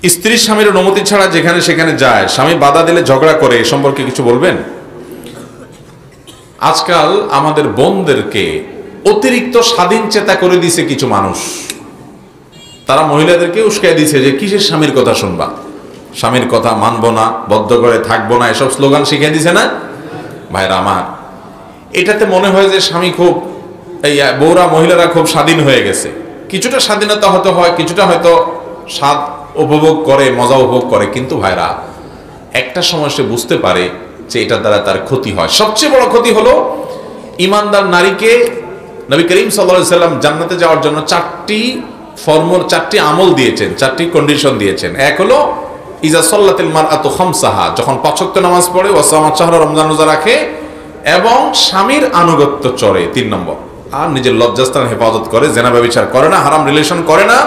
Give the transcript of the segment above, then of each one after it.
স্ত্রী স্বামীর অনুমতি ছাড়া যেখানে সেখানে যায়, স্বামী বাধা দিলে ঝগড়া করে, এ সম্পর্কে কিছু বলবেন? আজকাল আমাদের বোনদেরকে অতিরিক্ত স্বাধীন চেতা করে দিছে কিছু মানুষ। তারা মহিলাদেরকে উস্কাই দিছে যে কিসের স্বামীর কথা শুনবা, স্বামীর কথা মানবো না, বদ্ধ করে থাকবো না, এসব স্লোগান শিখিয়ে দিছে না ভাইরা আমার। এটাতে মনে হয় যে স্বামী খুব, এই বউরা মহিলারা খুব স্বাধীন হয়ে গেছে। কিছুটা স্বাধীনতা হয়তো হয়, কিছুটা হয়তো স্বাদ উপভোগ করে, মজা উপভোগ করে, কিন্তু ভাইরা একটা সময় সে বুঝতে পারে যে এটার দ্বারা তার ক্ষতি হয়। সবচেয়ে বড় ক্ষতি হলো ইমানদার নারীকে নবী করিম সাল্লাল্লাহু আলাইহি সাল্লাম জান্নাতে যাওয়ার জন্য চারটি আমল দিয়েছেন, চারটি কন্ডিশন দিয়েছেন। এক হলো ইজা সাল্লাতিল মারআতু খামসাহা, যখন ৫ ওয়াক্ত নামাজ পড়ে, ওয়া সামাত শাহরা, রমজান রোজা রাখে এবং স্বামীর আনুগত্য চড়ে, ৩ নম্বর, আর নিজের লজ্জাস্থান হেফাজত করে, জেনা ব্যভিচার করে না, হারাম রিলেশন করে না,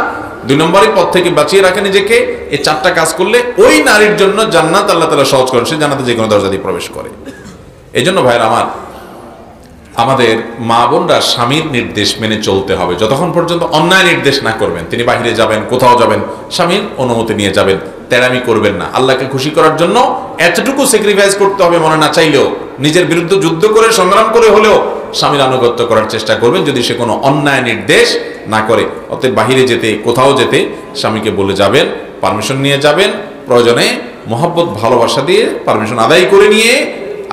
২ নম্বরই পথ থেকে বাঁচিয়ে রাখে নিজেকে। এই ৪টা কাজ করলে ওই নারীর জন্য জান্নাত আল্লাহ তাআলা সহজ করেন, সে জান্নাতে যে কোনো দরজা দিয়ে প্রবেশ করে। এই জন্য ভাইরা আমার, আমাদের মা বোনরা স্বামীর নির্দেশ মেনে চলতে হবে। যতক্ষণ পর্যন্ত অন্যায় নির্দেশ না করবেন, তিনি বাহিরে যাবেন, কোথাও যাবেন, স্বামীর অনুমতি নিয়ে যাবেন, তেড়ামি করবেন না। আল্লাহকে খুশি করার জন্য এতটুকু স্যাক্রিফাইস করতে হবে, মনে না চাইলেও, নিজের বিরুদ্ধে যুদ্ধ করে, সংগ্রাম করে হলেও স্বামীর আনুগত্য করার চেষ্টা করবেন, যদি সে কোনো অন্যায় নির্দেশ না করে। অতএব বাহিরে যেতে, কোথাও যেতে স্বামীকে বলে যাবেন, পারমিশন নিয়ে যাবেন, প্রয়োজনে মহব্বত ভালোবাসা দিয়ে পারমিশন আদায় করে নিয়ে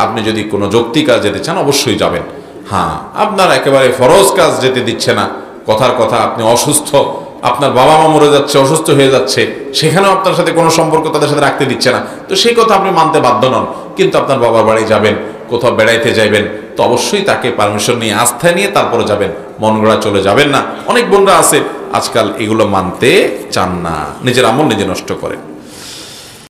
আপনি যদি কোনো যৌক্তিক কাজ যেতে চান অবশ্যই যাবেন। হ্যাঁ, আপনার একেবারে ফরজ কাজ যেতে দিচ্ছে না, কথার কথা আপনি অসুস্থ, আপনার বাবা মা মরে যাচ্ছে, অসুস্থ হয়ে যাচ্ছে, সেখানেও আপনার সাথে কোনো সম্পর্ক তাদের সাথে রাখতে দিচ্ছে না, তো সেই কথা আপনি মানতে বাধ্য নন। কিন্তু আপনার বাবার বাড়ি যাবেন, কোথাও বেড়াইতে যাইবেন, তো অবশ্যই তাকে পারমিশন নিয়ে, আস্থা নিয়ে তারপরে যাবেন, মন গড়া চলে যাবেন না। অনেক বোনরা আছে আজকাল এগুলো মানতে চান না, নিজের আমল নিজে নষ্ট করেন।